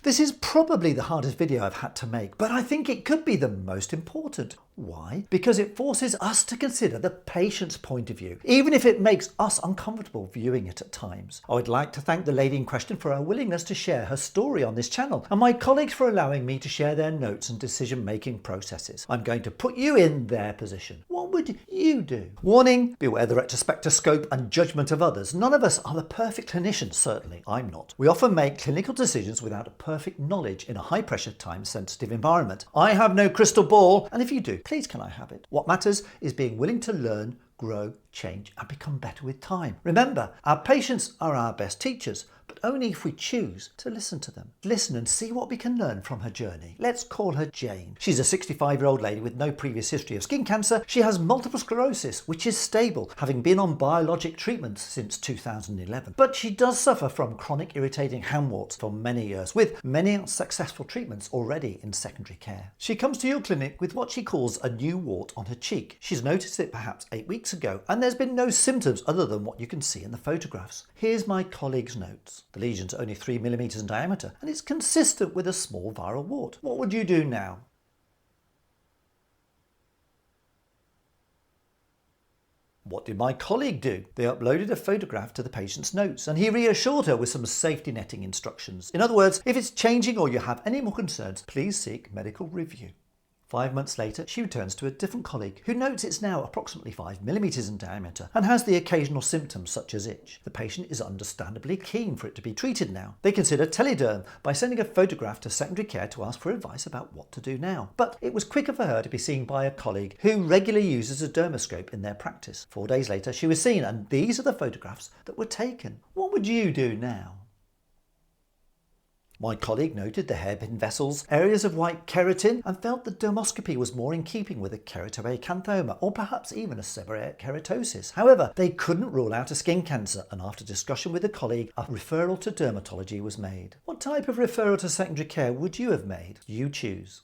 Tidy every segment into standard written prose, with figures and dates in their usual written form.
This is probably the hardest video I've had to make, but I think it could be the most important. Why? Because it forces us to consider the patient's point of view, even if it makes us uncomfortable viewing it at times. I would like to thank the lady in question for her willingness to share her story on this channel, and my colleagues for allowing me to share their notes and decision-making processes. I'm going to put you in their position. What would you do? Warning, beware the retrospectoscope and judgment of others. None of us are the perfect clinicians, certainly I'm not. We often make clinical decisions without a perfect knowledge in a high-pressure, time-sensitive environment. I have no crystal ball, and if you do, please can I have it? What matters is being willing to learn, grow, change, and become better with time. Remember, our patients are our best teachers, but only if we choose to listen to them. Listen and see what we can learn from her journey. Let's call her Jane. She's a 65-year-old lady with no previous history of skin cancer. She has multiple sclerosis, which is stable, having been on biologic treatments since 2011. But she does suffer from chronic irritating hand warts for many years, with many successful treatments already in secondary care. She comes to your clinic with what she calls a new wart on her cheek. She's noticed it perhaps 8 weeks ago, and there's been no symptoms other than what you can see in the photographs. Here's my colleague's notes. The lesion's only 3 millimeters in diameter, and it's consistent with a small viral wart. What would you do now? What did my colleague do? They uploaded a photograph to the patient's notes, and he reassured her with some safety netting instructions. In other words, if it's changing or you have any more concerns, please seek medical review. 5 months later, she returns to a different colleague who notes it's now approximately 5 millimeters in diameter and has the occasional symptoms such as itch. The patient is understandably keen for it to be treated now. They consider telederm by sending a photograph to secondary care to ask for advice about what to do now. But it was quicker for her to be seen by a colleague who regularly uses a dermoscope in their practice. 4 days later, she was seen, and these are the photographs that were taken. What would you do now? My colleague noted the hairpin vessels, areas of white keratin, and felt the dermoscopy was more in keeping with a keratoacanthoma or perhaps even a seborrheic keratosis. However, they couldn't rule out a skin cancer, and after discussion with a colleague, a referral to dermatology was made. What type of referral to secondary care would you have made? You choose.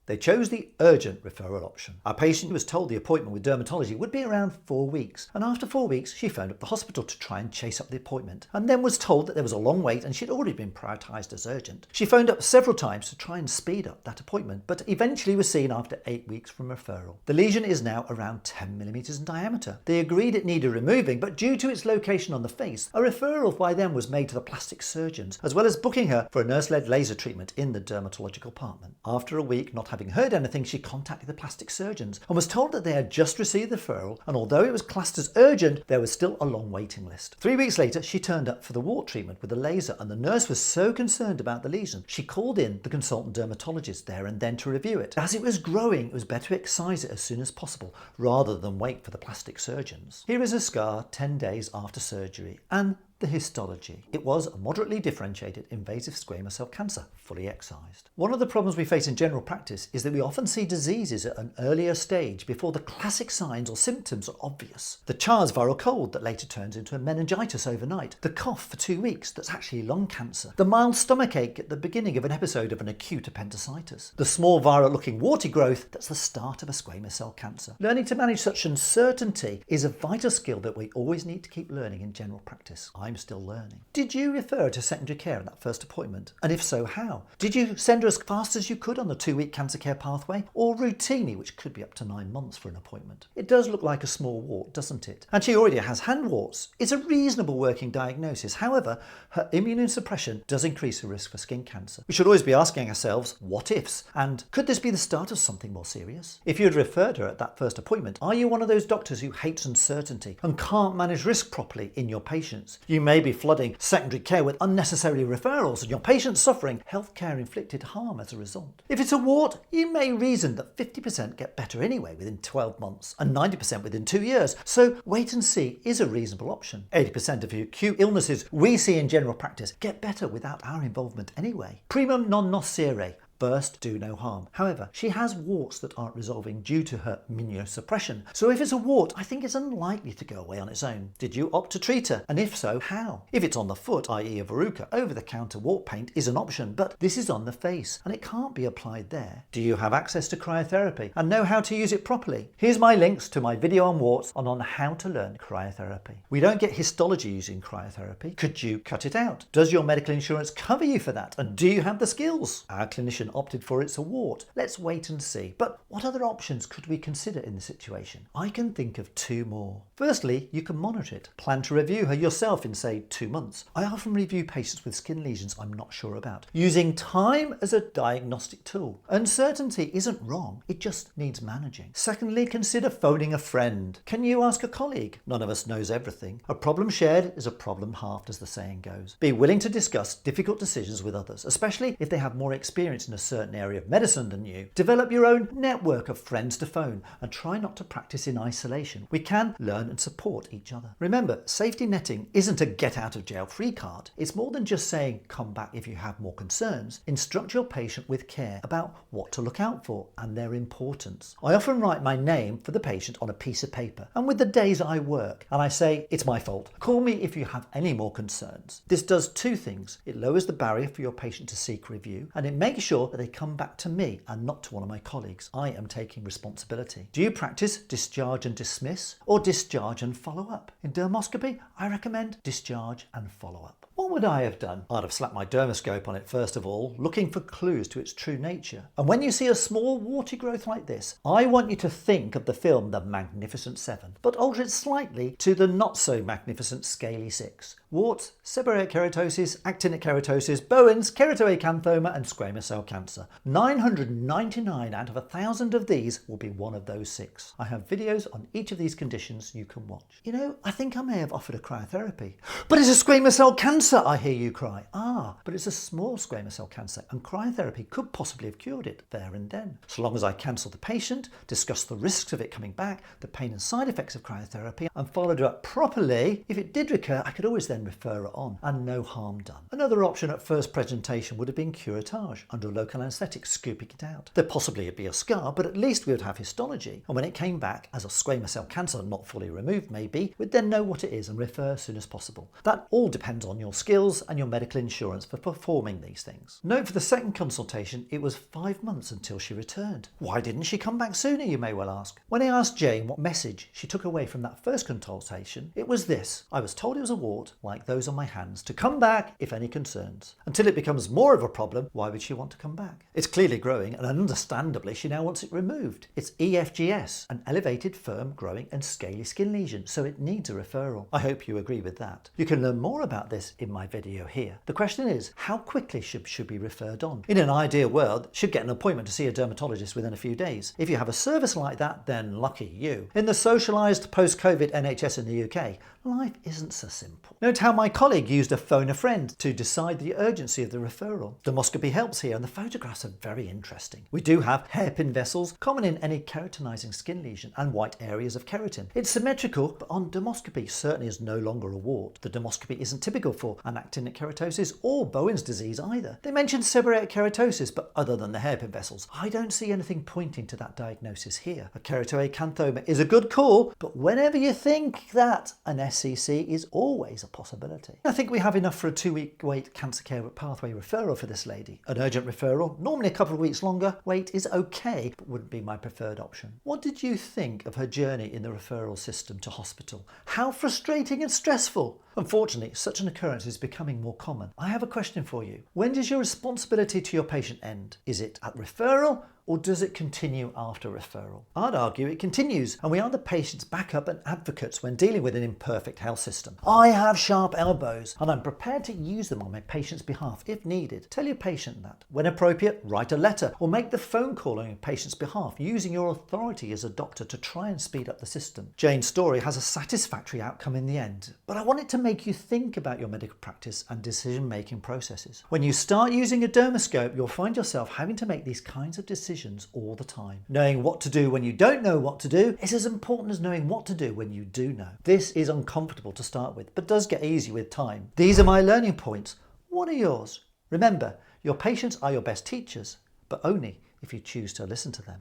They chose the urgent referral option. Our patient was told the appointment with dermatology would be around 4 weeks, and after 4 weeks she phoned up the hospital to try and chase up the appointment, and then was told that there was a long wait and she'd already been prioritised as urgent. She phoned up several times to try and speed up that appointment, but eventually was seen after 8 weeks from referral. The lesion is now around 10 millimeters in diameter. They agreed it needed removing, but due to its location on the face, a referral by them was made to the plastic surgeons, as well as booking her for a nurse-led laser treatment in the dermatological department. After a week, not having heard anything, she contacted the plastic surgeons and was told that they had just received the referral, and although it was classed as urgent, there was still a long waiting list. 3 weeks later, she turned up for the wart treatment with a laser, and the nurse was so concerned about the lesion, she called in the consultant dermatologist there and then to review it. As it was growing, it was better to excise it as soon as possible rather than wait for the plastic surgeons. Here is a scar 10 days after surgery, and the histology. It was a moderately differentiated invasive squamous cell cancer, fully excised. One of the problems we face in general practice is that we often see diseases at an earlier stage before the classic signs or symptoms are obvious. The child's viral cold that later turns into a meningitis overnight. The cough for 2 weeks that's actually lung cancer. The mild stomachache at the beginning of an episode of an acute appendicitis. The small viral looking warty growth that's the start of a squamous cell cancer. Learning to manage such uncertainty is a vital skill that we always need to keep learning in general practice. I'm still learning. Did you refer her to secondary care at that first appointment? And if so, how? Did you send her as fast as you could on the 2-week cancer care pathway, or routinely, which could be up to 9 months for an appointment? It does look like a small wart, doesn't it? And she already has hand warts. It's a reasonable working diagnosis. However, her immunosuppression does increase her risk for skin cancer. We should always be asking ourselves, what ifs? And could this be the start of something more serious? If you had referred her at that first appointment, are you one of those doctors who hates uncertainty and can't manage risk properly in your patients? You may be flooding secondary care with unnecessary referrals and your patients suffering healthcare inflicted harm as a result. If it's a wart, you may reason that 50% get better anyway within 12 months and 90% within 2 years, so wait and see is a reasonable option. 80% of the acute illnesses we see in general practice get better without our involvement anyway. Primum non nocere. First, do no harm. However, she has warts that aren't resolving due to her immunosuppression. So if it's a wart, I think it's unlikely to go away on its own. Did you opt to treat her? And if so, how? If it's on the foot, i.e. a verruca, over-the-counter wart paint is an option, but this is on the face and it can't be applied there. Do you have access to cryotherapy and know how to use it properly? Here's my links to my video on warts and on how to learn cryotherapy. We don't get histology using cryotherapy. Could you cut it out? Does your medical insurance cover you for that? And do you have the skills? Our clinician opted for it's a wart. Let's wait and see. But what other options could we consider in this situation? I can think of two more. Firstly, you can monitor it. Plan to review her yourself in, say, 2 months. I often review patients with skin lesions I'm not sure about, using time as a diagnostic tool. Uncertainty isn't wrong, it just needs managing. Secondly, consider phoning a friend. Can you ask a colleague? None of us knows everything. A problem shared is a problem halved, as the saying goes. Be willing to discuss difficult decisions with others, especially if they have more experience in a certain area of medicine than you. Develop your own network of friends to phone and try not to practice in isolation. We can learn and support each other. Remember, safety netting isn't a get out of jail free card. It's more than just saying come back if you have more concerns. Instruct your patient with care about what to look out for and their importance. I often write my name for the patient on a piece of paper and with the days I work, and I say it's my fault. Call me if you have any more concerns. This does two things. It lowers the barrier for your patient to seek review and it makes sure that they come back to me and not to one of my colleagues. I am taking responsibility. Do you practice discharge and dismiss or discharge and follow up? In dermoscopy, I recommend discharge and follow up. What would I have done? I'd have slapped my dermoscope on it first of all, looking for clues to its true nature. And when you see a small warty growth like this, I want you to think of the film The Magnificent Seven, but alter it slightly to the not so magnificent Scaly 6. Warts, seborrheic keratosis, actinic keratosis, Bowen's, keratoacanthoma and squamous cell cancer. 999 out of 1,000 of these will be one of those 6. I have videos on each of these conditions you can watch. You know, I think I may have offered a cryotherapy. But it's a squamous cell cancer, I hear you cry. But it's a small squamous cell cancer and cryotherapy could possibly have cured it there and then. So long as I cancel the patient, discuss the risks of it coming back, the pain and side effects of cryotherapy and followed her up properly, if it did recur, I could always then refer it on and no harm done. Another option at first presentation would have been curettage, under local anaesthetic, scooping it out. There possibly would be a scar, but at least we would have histology. And when it came back as a squamous cell cancer not fully removed maybe, we'd then know what it is and refer as soon as possible. That all depends on your skills and your medical insurance for performing these things. Note for the second consultation, it was 5 months until she returned. Why didn't she come back sooner, you may well ask? When I asked Jane what message she took away from that first consultation, it was this: I was told it was a wart, like those on my hands, to come back if any concerns. Until it becomes more of a problem, why would she want to come back? It's clearly growing and understandably she now wants it removed. It's EFGS, an elevated, firm, growing and scaly skin lesion, so it needs a referral. I hope you agree with that. You can learn more about this in my video here. The question is, how quickly should be referred on? In an ideal world, should get an appointment to see a dermatologist within a few days. If you have a service like that, then lucky you. In the socialised post-COVID NHS in the UK, life isn't so simple. Note how my colleague used a phone a friend to decide the urgency of the referral. Dermoscopy helps here and the photographs are very interesting. We do have hairpin vessels, common in any keratinizing skin lesion, and white areas of keratin. It's symmetrical, but on dermoscopy certainly is no longer a wart. The dermoscopy isn't typical for an actinic keratosis or Bowen's disease either. They mentioned seborrheic keratosis, but other than the hairpin vessels, I don't see anything pointing to that diagnosis here. A keratoacanthoma is a good call, but whenever you think that, an SCC is always a possibility. I think we have enough for a 2-week wait cancer care pathway referral for this lady. An urgent referral, normally a couple of weeks longer, wait is okay, but wouldn't be my preferred option. What did you think of her journey in the referral system to hospital? How frustrating and stressful? Unfortunately, such an occurrence is becoming more common. I have a question for you. When does your responsibility to your patient end? Is it at referral or does it continue after referral? I'd argue it continues, and we are the patient's backup and advocates when dealing with an imperfect health system. I have sharp elbows and I'm prepared to use them on my patient's behalf if needed. Tell your patient that. When appropriate, write a letter or make the phone call on your patient's behalf, using your authority as a doctor to try and speed up the system. Jane's story has a satisfactory outcome in the end, but I want it to make you think about your medical practice and decision-making processes. When you start using a dermoscope, you'll find yourself having to make these kinds of decisions all the time. Knowing what to do when you don't know what to do is as important as knowing what to do when you do know. This is uncomfortable to start with, but does get easy with time. These are my learning points. What are yours? Remember, your patients are your best teachers, but only if you choose to listen to them.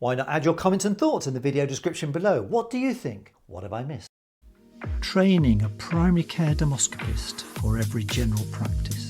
Why not add your comments and thoughts in the video description below? What do you think? What have I missed? Training a primary care dermoscopist for every general practice.